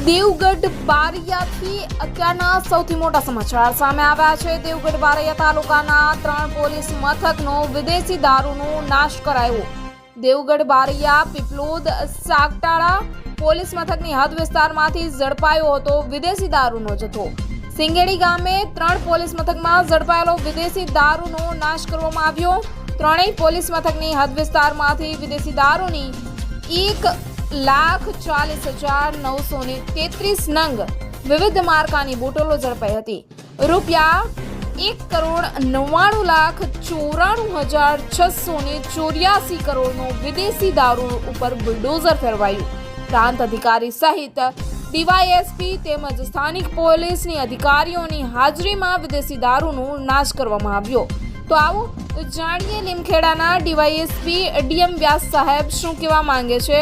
દેવગઢ બારિયાથી અત્યારના સૌથી મોટા સમાચાર સામે આવ્યા છે। દેવગઢ બારિયા તાલુકાના 3 પોલીસ મથકનો વિદેશી દારૂનો નાશ કરાયો। દેવગઢ બારિયા પીપલોદ સાગટાળા પોલીસ મથકની હદ વિસ્તારમાંથી ઝડપાયો હતો વિદેશી દારૂનો જથ્થો। સિંગેડી ગામે 3 પોલીસ મથકમાં ઝડપાયેલો વિદેશી દારૂનો નાશ કરવામાં આવ્યો। ત્રણેય પોલીસ મથકની હદ વિસ્તારમાંથી વિદેશી દારૂની 1,40,933 નંગ વિવિધ માર્કાની બોટલો ઝડપાઈ હતી। રૂપિયા 1,99,94,684 કરોડનો વિદેશી દારૂ ઉપર બુલડોઝર ફેરવાયું। પ્રાંત અધિકારી સહિત ડીવાયએસપી તેમજ સ્થાનિક પોલીસની અધિકારીઓની હાજરીમાં વિદેશી દારૂનો નાશ કરવામાં આવ્યો। તો આવો જાણીએ લીમખેડાના ડીવાયએસપી ડીએમ વ્યાસ સાહેબ શું કહેવા માંગે છે।